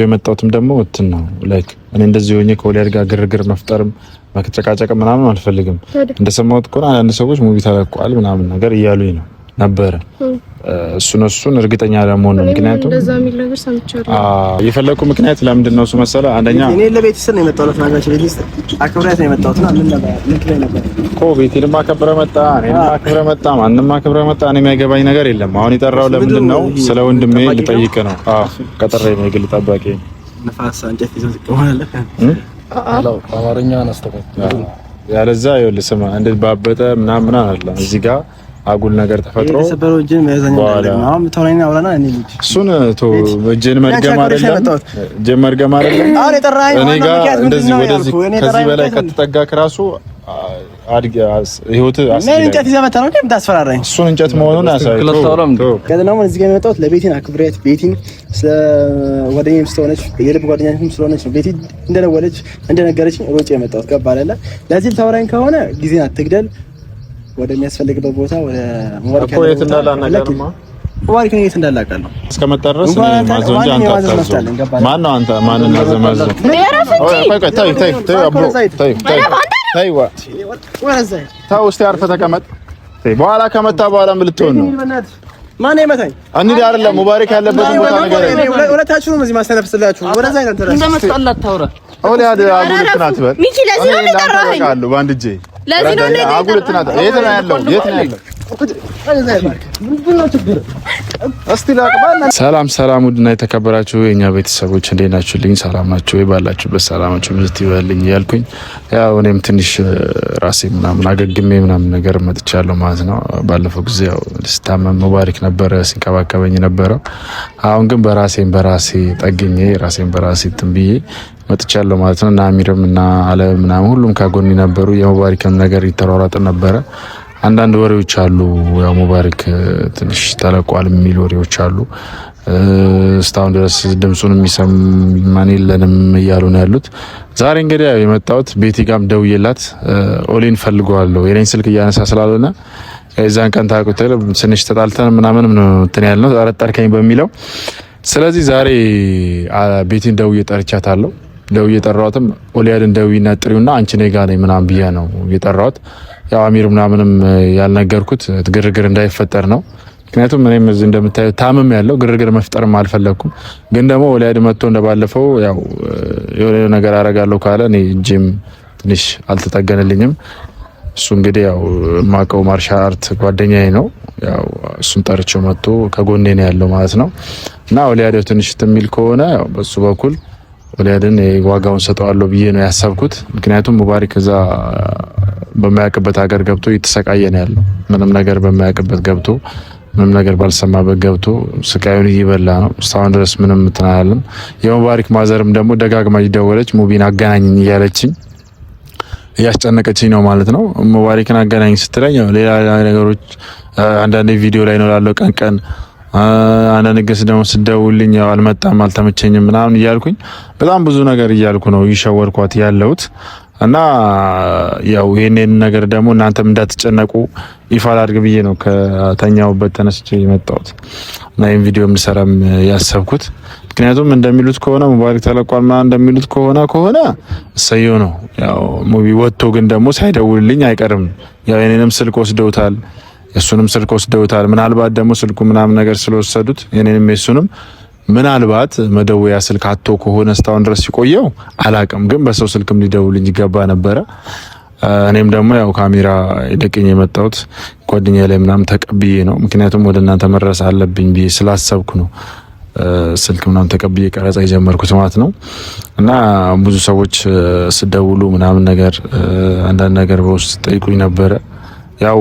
የመጣሁትም ደግሞ እንትን ነው ላይክ እኔ እንደዚህ ሆኜ ከወሊያድ ጋር ግርግር መፍጠርም መከጨቃጨቅ ምናምን አልፈልግም። እንደሰማሁት ከሆነ አንዳንድ ሰዎች ሙቪ ተለቋል ምናምን ነገር እያሉኝ ነው ነበረ። እሱን እርግጠኛ ለመሆን ነው። ምክንያቱም እንደዛ የሚል ነገር ሰምቻለሁ። የፈለኩ ምክንያት ለምንድን ነው እሱ መሰለ? አንደኛ እኔ ለቤተሰብ ነው የመጣሁት ማለት ነው። ቤተሰብ አክብራት ነው የመጣሁትና ምን ነበር እኮ ቤቴንም አክብረ መጣ፣ እኔንም አክብረ መጣ፣ ማንንም አክብረ መጣ። እኔ የማይገባኝ ነገር የለም። አሁን የጠራው ለምንድን ነው? ስለ ወንድሜ ልጠይቅ ነው። ቀጠረኝ ነው የግል ጠባቂ ነፋስ አንጀት ይዞ ተቀማለ አላው አማርኛ አስተካክል ያለዛ ይኸውልህ ስማ እንዴት ባበጠ ምናምን አይደለም እዚህ ጋር አጉል ነገር ተፈጥሮ የተሰበረው እጅን መያዘኛ አይደለም። አሁን ተወራይና አውራና እኔ ልጅ እሱን እጅን መርገም አይደለም እጅን መርገም አይደለም። አሁን የጠራኸኝ እኔ ጋር እንደዚህ ወደዚህ ከዚህ በላይ ከተጠጋ ከራሱ አድግ ህይወት ምን እንጨት ይዘህ መጣ ነው እንደምታስፈራራኝ? እሱን እንጨት መሆኑን አሳይቶ ከደናው እዚህ ጋር የመጣሁት ለቤቲን አክብሬት ቤቲን ስለ ጓደኛዬም ስለሆነች የልብ ጓደኛዬም ስለሆነች ቤቲ እንደነወለች እንደነገረችኝ ሮጬ የመጣሁት ገባ አይደለ? ለዚህ ተወራኝ ከሆነ ጊዜን አትግደል ወደሚያስፈልግበት ቦታ ወደ ሞርካ እኮ የት እንዳላናገርማ ወርክ ነው የት እንዳላቀለው እስከመጣ ድረስ ማዘው እንጂ አንተ አታዘው። ማን ነው አንተ? ማን ነው ዘማዘው? ተው እስቲ አርፈህ ተቀመጥ። በኋላ ከመጣ በኋላ ምን ልትሆን ነው? ማን ይመታኝ? አንዴ አይደለም ሙባረክ ያለበት ቦታ ነገር ወለታችሁ ነው እዚህ ማስተነፍስላችሁ ወደዛ አይደል ተረስ እንደመጣላት ታውራ አውሊ አጉልት ናት በል ሚኪ ለዚህ ነው የጠራኸኝ? አሉ ባንድ እጄ ለዚህ ነው አጉልት ናት። የት ነው ያለው? የት ነው ያለው? ሰላም ውድና የተከበራችሁ የኛ ቤተሰቦች እንዴት ናችሁልኝ? ሰላም ናችሁ ወይ? ባላችሁበት ሰላማችሁ ብዝት ይበልኝ እያልኩኝ ያው እኔም ትንሽ ራሴ ምናምን አገግሜ ምናምን ነገር መጥቻለሁ ማለት ነው። ባለፈው ጊዜ ያው ስታመም ሙባረክ ነበረ ሲንከባከበኝ ነበረው። አሁን ግን በራሴ ጠግኜ ራሴን በራሴ ትንብዬ መጥቻለሁ ማለት ነው። እና አሚርም እና አለም ምናምን ሁሉም ከጎኔ ነበሩ። የሙባረክም ነገር ይተሯሯጥ ነበረ። አንዳንድ ወሬዎች አሉ ያው ሙባረክ ትንሽ ተለቋል የሚል ወሬዎች አሉ። እስካሁን ድረስ ድምጹን የሚሰማን የለንም እያሉ ነው ያሉት። ዛሬ እንግዲህ ያው የመጣሁት ቤቲ ጋም ደውዬላት ኦሊን ፈልገዋለሁ የኔን ስልክ እያነሳ ስላልሆነ የዛን ቀን ታውቁት ትንሽ ተጣልተን ምናምን ነው እንትን ያልነው ጠረጠርከኝ በሚለው ስለዚህ ዛሬ ቤቲን ደውዬ ጠርቻታለሁ። ደውዬ ጠራኋትም ኦሊያድን ደውይና ጥሪውና አንቺ ነኝ ጋር ነኝ ምናምን ብያ ነው የጠራሁት። ያው አሚር ምናምንም ያልነገርኩት ግርግር እንዳይፈጠር ነው። ምክንያቱም እኔም እዚህ እንደምታዩት ታምም ያለው ግርግር መፍጠርም አልፈለኩም። ግን ደግሞ ኦሊያድ መጥቶ እንደባለፈው ያው የሆነ ነገር አረጋለሁ ካለ እኔ እጄም ትንሽ አልተጠገነልኝም። እሱ እንግዲህ ያው ማቀው ማርሻል አርት ጓደኛዬ ነው። ያው እሱን ጠርቼው መጥቶ ከጎኔ ነው ያለው ማለት ነው። እና ኦሊያድ ትንሽ ትሚል ከሆነ ያው በሱ በኩል ኦሊያድን ዋጋውን ሰጠዋለሁ ብዬ ነው ያሰብኩት። ምክንያቱም ሙባረክ እዛ በማያውቅበት ሀገር ገብቶ እየተሰቃየ ነው ያለው። ምንም ነገር በማያውቅበት ገብቶ ምንም ነገር ባልሰማበት ገብቶ ስቃዩን እየበላ ነው እስካሁን ድረስ ምንም እንትን የሙባረክ ማዘርም ደግሞ ደጋግማ እየደወለች ሙቢን አገናኝኝ እያለችኝ እያስጨነቀችኝ ነው ማለት ነው። ሙባረክን አገናኝ ስትለኝ ሌላ ነገሮች አንዳንድ ቪዲዮ ላይ ነው ላለው ቀን አንዳንድ ገስ ደግሞ ስደውልኝ ያው አልመጣም አልተመቸኝም ምናምን እያልኩኝ በጣም ብዙ ነገር እያልኩ ነው ይሸወርኳት ያለሁት። እና ያው ይሄንን ነገር ደግሞ እናንተም እንዳትጨነቁ ይፋ አድርግ ብዬ ነው ከተኛውበት ተነስቼ የመጣሁት እና ይሄን ቪዲዮ ምሰራም ያሰብኩት። ምክንያቱም እንደሚሉት ከሆነ ሙባረክ ተለቋል ማለት እንደሚሉት ከሆነ እሰየው ነው። ያው ሙቪ ወጥቶ ግን ደግሞ ሳይደውልልኝ አይቀርም። ያው የኔንም ስልክ ወስደውታል የሱንም ስልክ ወስደውታል። ምናልባት ደግሞ ስልኩ ምናምን ነገር ስለወሰዱት የኔንም የሱንም ምናልባት መደወያ ስልክ አጥቶ ከሆነ እስካሁን ድረስ ሲቆየው አላቅም። ግን በሰው ስልክም ሊደውልኝ ይገባ ነበረ። እኔም ደግሞ ያው ካሜራ ይደቅኝ የመጣሁት ጓደኛዬ ላይ ምናምን ተቀብዬ ነው። ምክንያቱም ወደ እናንተ መድረስ አለብኝ ብዬ ስላሰብኩ ነው ስልክ ምናምን ተቀብዬ ቀረጻ የጀመርኩት ማለት ነው። እና ብዙ ሰዎች ስደውሉ ምናምን ነገር አንዳንድ ነገር በውስጥ ጠይቁኝ ነበረ። ያው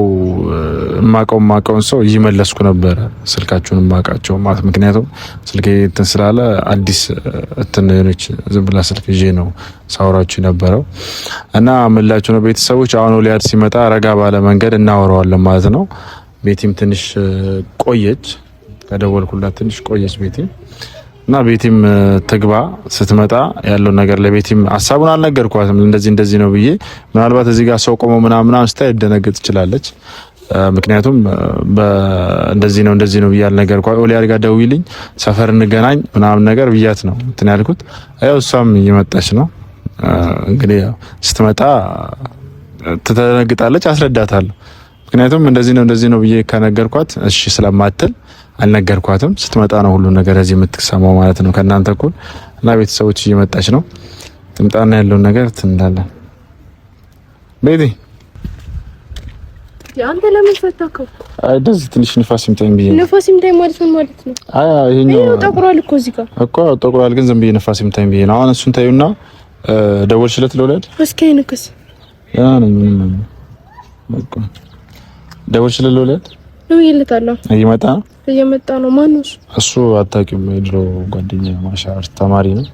ማቀውን ሰው እየመለስኩ ነበረ ስልካችሁን ማቃቸው ማለት ምክንያቱም ስልኬ እንትን ስላለ አዲስ እንትን ነች ዝም ብላ ስልክ ይዤ ነው ሳውራችሁ ነበረው። እና ምላችሁ ነው ቤተሰቦች አሁን ኦሊያድ ሲመጣ ረጋ ባለ መንገድ እናወራዋለን ማለት ነው። ቤቲም ትንሽ ቆየች ከደወልኩላት ትንሽ ቆየች ቤቲም እና ቤቲም ትግባ ስትመጣ ያለው ነገር ለቤቲም ሐሳቡን አልነገርኳትም እንደዚህ ነው ብዬ ምናልባት እዚህ ጋር ሰው ቆሞ ምናምን ስታይ ደነገጥ ትችላለች። ምክንያቱም እንደዚህ ነው ብያል ነገር ኦሊያር ጋር ደውይልኝ ሰፈር እንገናኝ ምናምን ነገር ብያት ነው እንትን ያልኩት። ያው እሷም እየመጣች ነው እንግዲህ ያው ስትመጣ ትተነግጣለች፣ አስረዳታለሁ። ምክንያቱም እንደዚህ ነው ብዬ ከነገርኳት እሺ ስለማትል አልነገርኳትም። ስትመጣ ነው ሁሉ ነገር እዚህ የምትሰማው ማለት ነው ከእናንተ እኩል እና ቤተሰቦች እየመጣች ነው። ትምጣና ያለውን ነገር ትንላለን። ቤቲ አንተ ለምን ፈታከው? እንደዚህ ትንሽ ንፋስ ይምታኝ ብዬ። ንፋስ ይምታኝ ማለት ምን ማለት ነው? ይሄኛው ጠቁሯል እኮ እዚህ ጋር እኮ ጠቁሯል፣ ግን ዝም ብዬ ንፋስ ይምታኝ ብዬ ነው። አሁን እሱን ታዩና ደወልሽለት ለወለድ እስኪ ንክስ ምንም በቃ ደወልሽለት ለወለድ ነው ይልታለሁ። እየመጣ ነው። ማን ነው እሱ? አታውቂውም? የድሮ ጓደኛ ማሻር ተማሪ ነው።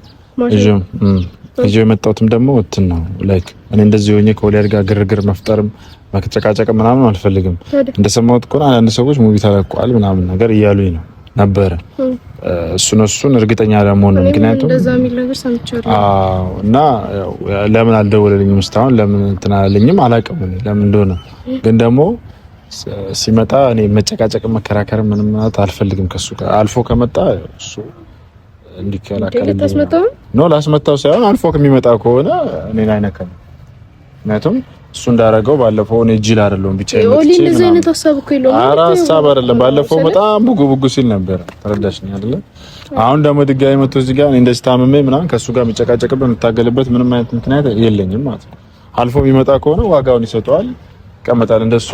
እዚሁ የመጣሁትም ደግሞ እንትን ነው ላይክ እኔ እንደዚህ ሆኜ ከወለድ ጋር ግርግር መፍጠርም መከጨቃጨቅ ምናምን አልፈልግም። እንደሰማሁት እኮ አንዳንድ ሰዎች ሙቪ ተለቋል ምናምን ነገር እያሉኝ ነው ነበረ። እሱን እርግጠኛ ለመሆን ነው። ምክንያቱም እንደዛ የሚል ነገር ሰምቻለሁ። እና ለምን አልደወለልኝም እስካሁን ለምን እንትን አላለኝም አላውቅም ለምን እንደሆነ። ግን ደግሞ ሲመጣ እኔ መጨቃጨቅ መከራከር ምንም ማለት አልፈልግም። ከሱ ጋር አልፎ ከመጣ እሱ እንዲከላከል ነው ላስመታው ሳይሆን አልፎ ከሚመጣ ከሆነ እኔን አይነካም። ምክንያቱም እሱ እንዳረገው ባለፈው እኔ ጅል አይደለሁም ብቻ ይመጣ እንደዚህ አይነት ሀሳብ እኮ የለውም። ኧረ ሀሳብ አይደለም። ባለፈው በጣም ቡጉ ሲል ነበር። ተረዳሽኝ አይደለ? አሁን ደግሞ ድጋሚ መጥቶ እዚህ ጋር እኔ እንደዚህ ታምሜ ምናምን ከሱ ጋር የሚጨቃጨቅበት የምታገልበት ምንም አይነት ምክንያት የለኝም ማለት ነው። አልፎ የሚመጣ ከሆነ ዋጋውን ይሰጠዋል፣ ይቀመጣል። እንደሱ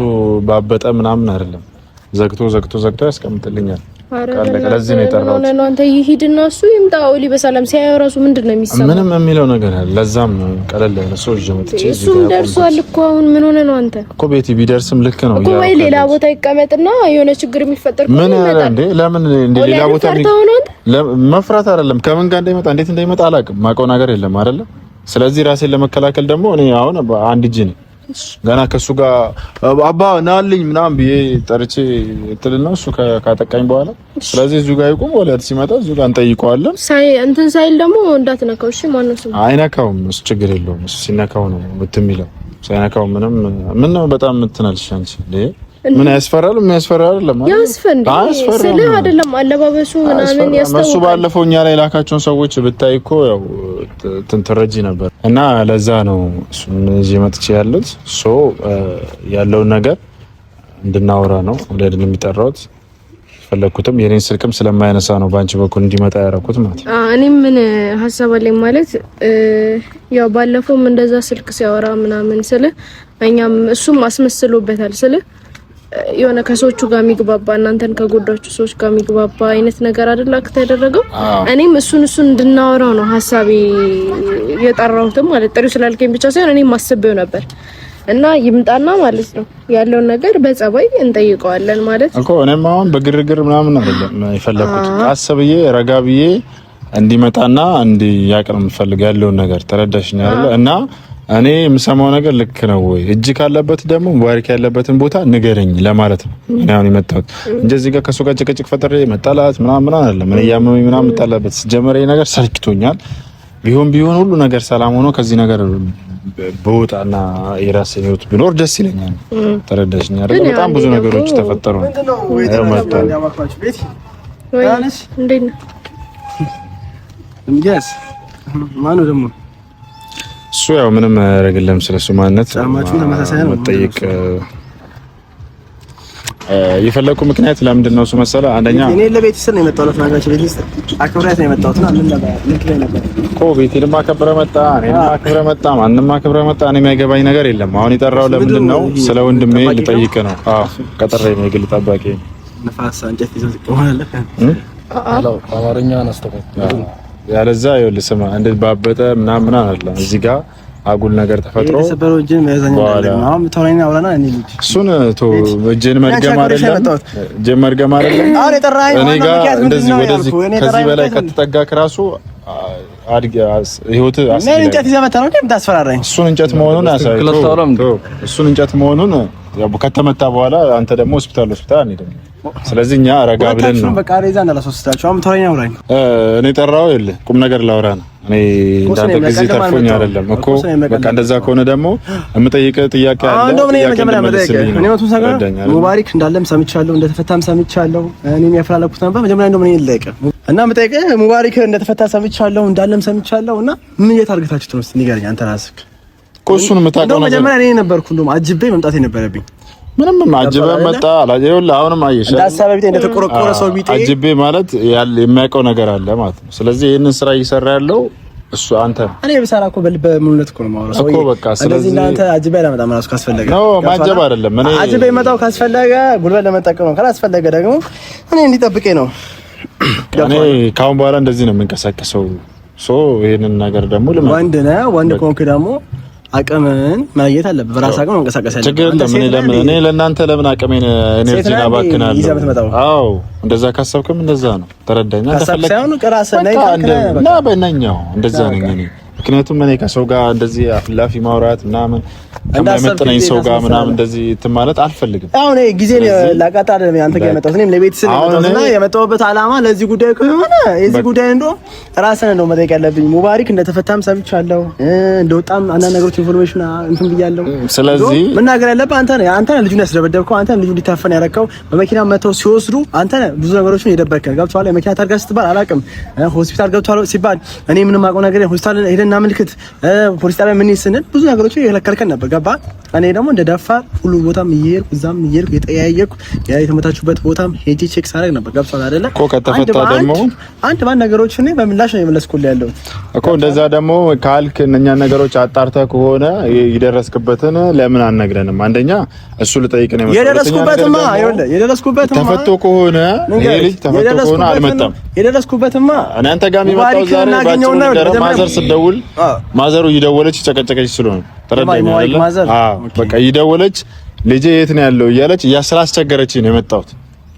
ባበጠ ምናምን አይደለም። ዘግቶ ያስቀምጥልኛል። ለዚህ ነው የጠራሁት። አንተ ይሂድና እሱ ይምጣ። ኦሊ በሰላም ሲያየው ራሱ ምንድነው የሚሰማው? ምንም የሚለው ነገር አለ። ለዛም ቀለል ያለ ሰው ጀምጥቼ እሱም ደርሷል እኮ አሁን ምን ሆነ ነው አንተ እኮ ቤቲ ቢደርስም ልክ ነው እኮ ወይ ሌላ ቦታ ይቀመጥና የሆነ ችግር የሚፈጠር ከሆነ ምን ያለ እንዴ? ለምን እንደ ሌላ ቦታ መፍራት አይደለም። ከምን ጋር እንደሚመጣ እንዴት እንደሚመጣ አላውቅም። ማውቀው ነገር የለም አይደለ? ስለዚህ ራሴን ለመከላከል ደግሞ እኔ አሁን አንድ እጅ ነኝ ገና ከሱ ጋር አባ ናልኝ ምናምን ብዬ ጠርቼ እጥልና እሱ ካጠቃኝ በኋላ ስለዚህ እዚሁ ጋር ይቆም ወለድ ሲመጣ እዚሁ ጋር እንጠይቀዋለን። እንትን ሳይል ደግሞ እንዳትነካው እሺ። ማን ነው እሱ? አይነካውም እሱ ችግር የለውም። እሱ ሲነካው ነው የምትሚለው። ሳይነካው ምን ነው በጣም እንትናልሽ አንቺ እንዴ? ምን ያስፈራል? አይደለም ስልህ አይደለም አለባበሱ ምናምን ያስተዋል። እሱ ባለፈው እኛ ላይ ላካቸውን ሰዎች ብታይ እኮ ያው ትንትረጂ ነበር እና ለዛ ነው እሱን እዚህ መጥቼ ያሉት ያለውን ነገር እንድናወራ ነው ወለድን የሚጠራውት። ፈለኩትም የኔን ስልክም ስለማያነሳ ነው ባንቺ በኩል እንዲመጣ ያደረኩት ማለት ነው። እኔም ምን ሀሳብ አለኝ ማለት ያው ባለፈውም እንደዛ ስልክ ሲያወራ ምናምን ስልህ እኛም እሱም አስመስሎበታል ስልህ የሆነ ከሰዎቹ ጋር የሚግባባ እናንተን ከጎዳችሁ ሰዎች ጋር የሚግባባ አይነት ነገር አይደል አክታ ያደረገው። እኔም እሱን እንድናወራው ነው ሐሳቤ የጠራሁትም ማለት ጥሪው ስላልከኝ ብቻ ሳይሆን እኔም አስቤው ነበር እና ይምጣና ማለት ነው ያለውን ነገር በጸባይ እንጠይቀዋለን ማለት እኮ። እኔም አሁን በግርግር ምናምን አይደለም የፈለኩት፣ አስብዬ ረጋብዬ እንዲመጣና እንዲያውቅ ነው የምፈልገው ያለውን ነገር። ተረዳሽኝ አይደል? እና እኔ የምሰማው ነገር ልክ ነው ወይ እጅ ካለበት ደግሞ ሙባሪክ ያለበትን ቦታ ንገረኝ ለማለት ነው እኔ አሁን የመጣሁት እንጂ እዚህ ጋር ከሱ ጋር ጭቅጭቅ ፈጥሬ መጣላት ምናምን አይደለም። እኔ ያመመኝ ምናምን መጣላበት ሲጀመር ይሄ ነገር ሰልችቶኛል። ቢሆን ሁሉ ነገር ሰላም ሆኖ ከዚህ ነገር በወጣና የራሴን ህይወት ቢኖር ደስ ይለኛል። ተረዳሽኝ አይደል? በጣም ብዙ ነገሮች ተፈጠሩ ነው ማነው ደግሞ እሱ ያው ምንም ያደርግልም ስለሱ ማንነት መጠየቅ የፈለኩ ምክንያት ለምንድን ነው እሱ መሰለ? አንደኛ እኔ ለቤት ስል ነው የመጣሁት ናጋች ቤት ውስጥ አክብራት ነው የመጣሁት እና ምን ነበር እኮ ቤቴንም አክብረ መጣ፣ እኔንም አክብረ መጣ፣ ማንንም አክብረ መጣ። እኔ የማይገባኝ ነገር የለም። አሁን የጠራው ለምንድን ነው? ስለ ወንድሜ ልጠይቅ ነው። ቀጠረኝ ነው የግል ጠባቂ ነፋስ አንጨት ይዘው ትቆማለህ። አማርኛ አስተካክል ያለዛ ይኸውልህ ስማ፣ እንዴት ባበጠ ምናምን አይደለም እዚህ ጋር አጉል ነገር ተፈጥሮ የተሰበረው እጅን መያዛኛ አይደለም። አሁን ተወራይና አውራና እኔ ልጅ እሱን እጅን መርገም አይደለም እጅን መርገም አይደለም። አሁን የጠራኸኝ እኔ ጋር እንደዚህ ወደዚህ ከዚህ በላይ ከተጠጋክ ራሱ ህይወት እንጨት ይዘህ መጣ ነው እንደምታስፈራራኝ። እሱን እንጨት መሆኑን አሳይቶ እሱን እንጨት መሆኑን ያው ከተመታ በኋላ አንተ ደግሞ ሆስፒታል አንሄድም። ስለዚህ እኛ ረጋ ብለን ነው በቃ ሬዛ እንዳላስወስዳቸው። አሁን ተወራኝ አውራኝ። እኔ ጠራው የለ ቁም ነገር ላውራ ነው። እኔ እንዳንተ ጊዜ ተርፎኝ አይደለም እኮ በቃ እንደዛ ከሆነ ደግሞ የምጠይቅህ ጥያቄ አለ። አሁን ደግሞ እኔ መቶ ሰገራ ሙባሪክ እንዳለም ሰምቻለሁ፣ እንደተፈታም ሰምቻለሁ። እኔም ያፈላለኩት ነበር መጀመሪያ እንደው ምን ይለቀ እና የምጠይቅህ ሙባሪክ እንደተፈታ ሰምቻለሁ፣ እንዳለም ሰምቻለሁ። እና ምን የታርገታችሁት ነው? እስቲ ንገረኝ አንተ ራስህ እኮ እሱን የምታውቀው ነገር መጀመሪያ እኔ ነበርኩ እንደውም አጅቤ መምጣት የነበረብኝ ምንም አጅበ መጣ አላየውላ። አሁንም አየሽ እንዳሳበ ቢጤ እንደተቆረቆረ ሰው ቢጤ አጅቤ ማለት ያለ የሚያውቀው ነገር አለ ማለት ነው። ስለዚህ ይሄንን ስራ እየሰራ ያለው እሱ አንተ እኔ በሰራ እኮ በልበ ሙሉነት እኮ ነው የማወራው ሰው እኮ በቃ። ስለዚህ እናንተ አጅቤ አላመጣም ራሱ ካስፈለገ ነው ማጀብ አይደለም። እኔ አጅቤ መጣው ካስፈለገ ጉልበት ለመጠቀም ነው፣ ካላስፈለገ ደግሞ እኔ እንዲጠብቀኝ ነው። እኔ ካሁን በኋላ እንደዚህ ነው የምንቀሳቀሰው። ይሄንን ነገር ደግሞ ወንድ ነህ፣ ወንድ ኮንክ ደግሞ አቅምን ማየት አለበት። በራስ አቅም መንቀሳቀስ ያለበት ችግር የለም። እኔ ለእናንተ ለምን አቅሜን ኤነርጂ አባክናለሁ? አዎ እንደዛ ካሰብክም እንደዛ ነው። ተረዳኛ። ተፈለከ እና በእነኛው እንደዛ ነኝ እኔ። ምክንያቱም እኔ ከሰው ጋር እንደዚህ አፍላፊ ማውራት ምናምን ከማይመጥነኝ ሰው ጋር ምናምን እንደዚህ እንትን ማለት አልፈልግም። አሁን ጊዜ ላቃጣ አይደለም አንተ ጋር የመጣሁት እኔም ለቤተሰብ የመጣሁትና የመጣሁበት ዓላማ ለዚህ ጉዳይ ከሆነ የዚህ ጉዳይ እንደው ራስህን ነው መጠየቅ ያለብኝ። ሙባሪክ እንደተፈታም ሰምቻለሁ፣ እንደወጣም አንዳንድ ነገሮች ኢንፎርሜሽን እንትን ብያለሁ። ስለዚህ መናገር ያለብህ አንተ ነህ ልጁን ያስደበደብከው፣ አንተ ነህ ልጁ እንዲታፈን ያደረከው። በመኪና መተው ሲወስዱ አንተ ነህ ብዙ ነገሮችን የደበከን። ገብቶሃል? የመኪና ታርጋ ስትባል አላውቅም፣ ሆስፒታል ገብቷል ሲባል እኔ ምንም አውቀው ነገር ሆስፒታል ሄደን እናመልክት ፖሊስ ጣቢያ ምን ይስነን ብዙ ነገሮች የከለከልከን ነበር። ገባ? እኔ ደግሞ እንደ ደፋር ሁሉ ቦታም እየሄድኩ እዛም እየሄድኩ የጠያየኩ ያ የተመታችሁበት ቦታም ሄጂ ቼክ ሳደርግ ነበር። ገብቷል አይደለ? እኮ ከተፈታ ደግሞ አንድ ባንድ ነገሮች እኔ በምላሽ ነው የመለስኩልህ ያለሁት እኮ። እንደዛ ደግሞ ካልክ እነኛ ነገሮች አጣርተህ ከሆነ የደረስክበትን ለምን አልነግረንም? አንደኛ እሱ ልጠይቅ ነው የደረስኩበትማ ተፈቶ ከሆነ ይሄ ልጅ ተፈቶ ከሆነ አልመጣም። የደረስኩበትማ እኔ አንተ ጋር የሚመጣው ዛሬ ባጭሩ ማዘር ስትደውል ማዘሩ እየደወለች ጨቀጨቀች ስለሆነ ተረዳኝ አይደል? አዎ በቃ እየደወለች ልጄ የት ነው ያለው እያለች እያስላስቸገረች ነው የመጣሁት።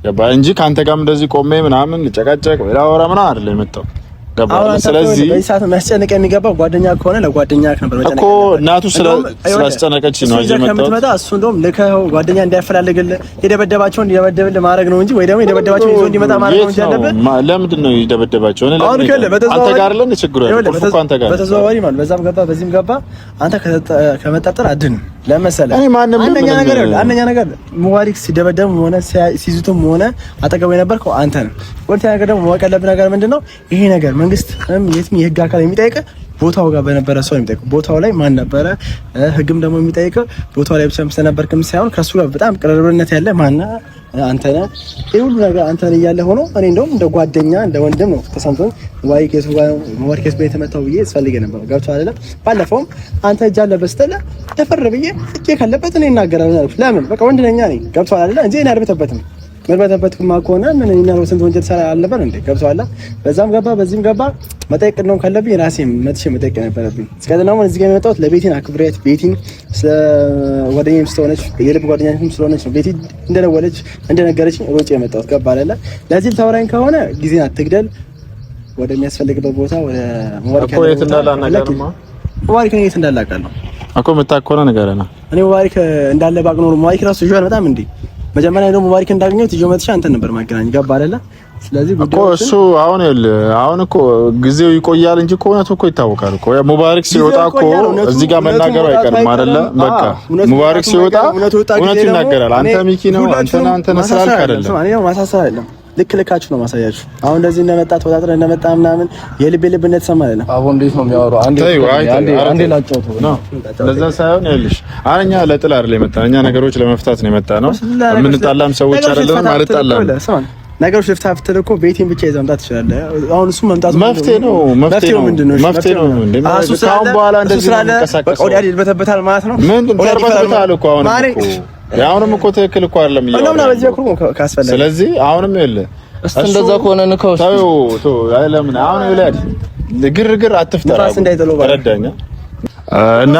ገባ እንጂ ካንተ ጋርም እንደዚህ ቆሜ ምናምን ልጨቃጨቅ ወይ ላወራ ምናምን አይደለም የመጣሁት። ገባ? ስለዚህ በሰዓት የሚያስጨንቅ የሚገባው ጓደኛ ከሆነ ለጓደኛ ነበር መጨነቅ እኮ እናቱ ስላስጨነቀች ነው እንጂ የምትመጣ እሱ እንደውም ልከው ጓደኛ እንዳያፈላልግልህ የደበደባቸውን እንዲደበደብልህ ማድረግ ነው እንጂ ወይ ደግሞ የደበደባቸውን ይዞ እንዲመጣ ማድረግ ነው እንጂ ያለበት። ለምንድን ነው የደበደባቸው? እኔ አንተ ጋር አለ እንደ ችግሩ ያለው እኮ አንተ ጋር በተዘዋዋሪ ማለት በዛም ገባ በዚህም ገባ አንተ ከመጣጠር አድን ለመሰለህ። አንደኛ ነገር ሙባሪክ ሲደበደብ ሆነ ሲይዙትም ሆነ አጠገቡ የነበርከው አንተ ነህ። ሁለተኛ ነገር ደግሞ ማወቅ ያለብህ ነገር ምንድነው ይሄ ነገር መንግስት የትም የህግ አካል የሚጠይቅ ቦታው ጋር በነበረ ሰው የሚጠይቅ ቦታው ላይ ማን ነበረ፣ ህግም ደግሞ የሚጠይቅ ቦታው ላይ ብቻ ስለነበርክም ሳይሆን ከሱ ጋር በጣም ቅርርብነት ያለ ማን አንተ ነህ። ይሄ ሁሉ ነገር አንተ ነህ እያለ ሆኖ እኔ እንደውም እንደ ጓደኛ እንደ ወንድም ነው ተሰምቶኝ ሙባሪክ ኬሱ ጋር የተመታው ብዬ ስፈልግ ነበር። ገብቶሃል አይደለ? ባለፈውም አንተ እጅ አለበት ስትል ደፈር ብዬ እጄ ካለበት እኔ እናገራለሁ አልኩ። ለምን በቃ ወንድ ነኝ እኔ። ገብቶሃል አይደለ? እንጂ እኔ አልበተበትም መልበተበትማ ከሆነ ምን እኛ ነው ስንት ወንጀል ሰራ አልነበር እንዴ? ገብቶሃል? በዛም ገባ በዚህም ገባ መጠየቅ ነው ካለብኝ ራሴም መጥቼ መጠየቅ ነበረብኝ። እስከዛው እዚህ ጋር የመጣሁት ለቤቲን አክብሬት ቤቲን ስለ ጓደኛዬም ስለሆነች የልብ ጓደኛዬም ስለሆነች ነው ቤቲ እንደደወለች እንደነገረችኝ ሮጬ የመጣሁት። ገባ አይደለ? ለዚህ ልታወራኝ ከሆነ ጊዜን አትግደል፣ ወደሚያስፈልግበት ቦታ ወደ ሙባሪክ እኮ የት እንዳለ አናገርማ። ሙባሪክ የት እንዳለ አውቃለሁ እኮ የምታውቀው ነገር ነው። እኔ ሙባሪክ እንዳለ ባቅ ኖሮ ሙባሪክ ራሱ ይዟል በጣም እንዴ መጀመሪያ ደግሞ ሙባሪክ እንዳገኘሁት ይዤው መጥቼ አንተን ነበር ማገናኝ። ገባ አይደለ? ስለዚህ እኮ እሱ አሁን እኮ ጊዜው ይቆያል እንጂ እውነቱ እኮ ይታወቃል እኮ። ሙባሪክ ሲወጣ እኮ እዚህ ጋር መናገሩ አይቀርም አይደለ? በቃ ሙባሪክ ሲወጣ እውነቱ ይናገራል። አንተ ሚኪ ነው አንተ ስላልክ አይደለም። እኔ ማሳሰብ አይደለም ልካችሁ ነው ማሳያችሁ። አሁን እንደዚህ እንደመጣ ተወጣጥረ እንደመጣ ምናምን የልብ እንደተሰማ አይደለም። አሁን እንዴት ነው የሚያወራው? አንዴ ላጫውቱ ነው። ለዛ ሳይሆን ይልሽ አኛ ለጥል አይደለም የመጣ እኛ ነገሮች ለመፍታት ነው የመጣ ነው። የምንጣላም ሰዎች አይደለም አልጣላም። ነገሮች ልፍታፍት እኮ ቤቴን ብቻ ይዘህ መምጣት ትችላለህ። አሁን እሱ መምጣቱ መፍትሄ ነው። መፍትሄ ነው እንዴ? አሁን በኋላ እንደዚህ ነው የሚንቀሳቀሰው። ወዲያ ይልበተበታል ማለት ነው። ምንድን ነው ይልበተበታል እኮ አሁንም እኮ ትክክል እኮ አይደለም እያወራሁ። ስለዚህ አሁንም ይኸውልህ እንደዛ ከሆነ ንከው ተው አይለምን አሁን ይኸውልህ ግርግር አትፍጠር። ተረዳኛ እና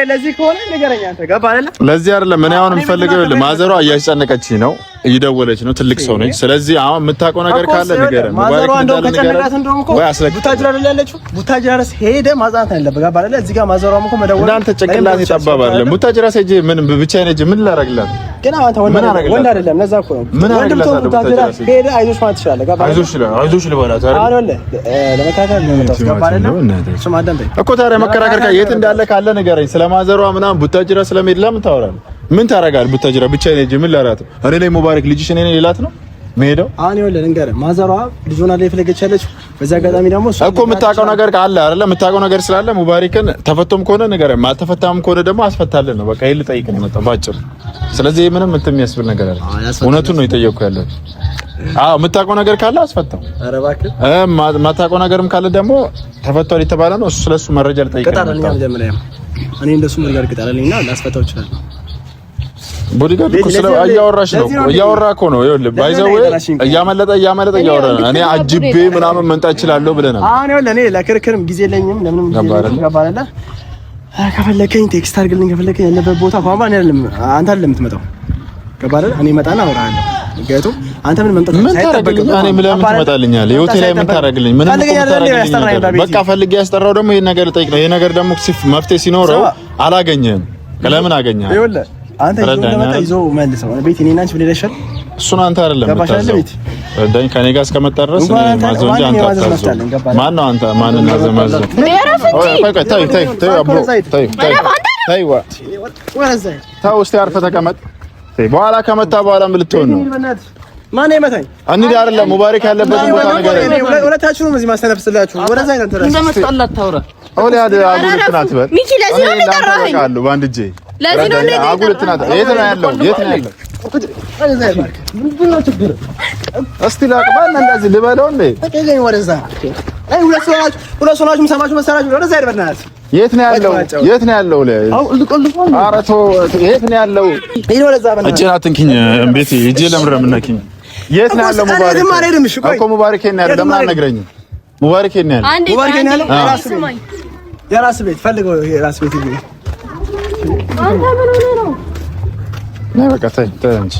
ለዚህ ከሆነ ንገረኝ አንተ ገባ አይደለ? ለዚህ አይደለም እኔ አሁን የምፈልገው ማዘሯ እያስጨነቀችኝ ነው፣ እየደወለች ነው፣ ትልቅ ሰው ነች። ስለዚህ አሁን የምታውቀው ነገር ካለ ንገረኝ። ማዘሯ እንደው ከጨነቃት እንደውም እኮ ቡታጅራ አይደል ያለችው? ቡታጅራ ድረስ ሄደ ማጽናት አለበት ገባ አይደለ? እዚህ ጋር ማዘሯም እኮ መደወል እናንተ ጭንቅላት ይጠባብ አይደለም። ቡታጅራ ሄጄ ምን ብቻዬን ሄጄ ምን ላደርግላት? ግን አንተ ወንድ አይደለም ለዛ እኮ ነው ምን አደረግላት? ቡታጅራ ሄደ አይዞሽ ማለት ትችላለህ ገባ አይደለ? አይዞሽ ልበላት አይደል? ለመከራከር ነው የመጣሁት ገባ አይደለ? እሱም አዳምጠኝ እኮ ታዲያ መከራከር የት እንዳለ ካለ ንገረኝ። ስለማዘሯ ምናምን ቡታጅራ ስለመሄድ ለምን ታወራለህ? ምን ታረጋለህ? ቡታጅራ ብቻዬን ሄጄ ምን ላራት? እኔ ላይ ሙባረክ ልጅሽ እኔ ነኝ ሌላት ነው መሄደው። አሁን ይኸውልህ ልንገርህ፣ ማዘሯ ልጅona ላይ ፈለገች ያለች። በዛ አጋጣሚ ደግሞ እኮ የምታውቀው ነገር ካለ አይደለ? የምታውቀው ነገር ስላለ ሙባረክን ተፈቶም ከሆነ ንገረኝ፣ አልተፈታም ከሆነ ደግሞ አስፈታለን ነው በቃ። ይሄን ልጠይቅ ነው የመጣው ባጭሩ። ስለዚህ ምንም እንትን የሚያስብል ነገር አለ። እውነቱን ነው የጠየቅኩ ያለው። አዎ የምታውቀው ነገር ካለ አስፈታው። ኧረ እባክህ የማታውቀው ነገርም ካለ ደግሞ ተፈቷል የተባለ ነው። ስለሱ መረጃ ልጠይቅ ነው። እኔ እንደሱ መረጃ ልቀጣለኝና ላስፈታው ይችላል። ቦዲጋርድ እኮ ስለ እያወራሽ ነው እኮ እያወራ እኮ ነው። ይኸውልህ ባይዘው እያመለጠ እያወራ ነው። እኔ አጅቤ ምናምን መምጣት እችላለሁ ብለናል። አሁን ይኸውልህ እኔ ለክርክርም ጊዜ የለኝም ለምንም ጊዜ ገባለላ። ከፈለከኝ ቴክስት አድርግልኝ፣ ከፈለከኝ ያለበት ቦታ ኳባ እኔ አይደለም አንተ አይደለም የምትመጣው ገባለላ። እኔ መጣና አወራለሁ። ምክንያቱም አንተ ምን መምጣት ሳይጠበቅብኝ እኔ ምን ለምን ትመጣልኛለህ? የሆቴል ላይ ምን ታደርግልኝ? ምን ታደርግልኝ? በቃ ፈልጌ ያስጠራው ደግሞ ይሄን ነገር ልጠይቅ ነው። ይሄ ነገር ደግሞ መፍትሄ ሲኖረው አላገኘህም። ለምን አገኘህ? ይኸውልህ አንተ ይዞ መልሰው ቤት እኔና አንቺ ምን ይለሻል? እሱን አንተ አይደለም የምታዘው። ረዳኝ ከኔ ጋር እስከመጣ ድረስ እኔ ማዘው እንጂ አንተ አታዘው። ማን ነው አንተ? ማን ነው ዘማዘው? ተው እስቲ አርፈህ ተቀመጥ። በኋላ ከመጣ በኋላ ምን ልትሆን ነው? ማን ይመታኝ? አንዴ አይደለም ሙባረክ ያለበት ቦታ ነገር ሁለታችሁንም እዚህ ማስተነፍስላችሁ ወደዛ አይነት ተራስ እንደመጣላት ታውራ አሁን አጉልት ናት በል ሚኪ ለዚህ ነው የጠራኸኝ አሉ በአንድ እጄ ለዚህ ነው ነው አጉልት ናት። የት ነው ያለው? ምንድን ነው ችግር? እስቲ ላቅባና እንደዚህ ልበለው እንዴ? ተቀየኝ ወደዛ አይ ሁለት ሰው ናችሁ ሰማችሁ መሰራችሁ ወደዛ ይበርናል። የት ነው ያለው? የት ነው ያለው? ኧረ ተው የት ነው ያለው? ይሄ ወደዛ በእናትህ እጄን አትንኪኝ። ቤቴ እጄ ለምን ረምነኪኝ? የት ነው ያለው? ሙባረክ እኮ ሙባረክ ነው ያለው። ለምን አልነግረኝም? ሙባረክ ነው ያለው። ሙባረክ ነው ያለው። የራስ ቤት ፈልገው የራስ ቤት ይገኝ። አንተ ምን ሆነህ ነው? ነይ በቃ ተይ እንጂ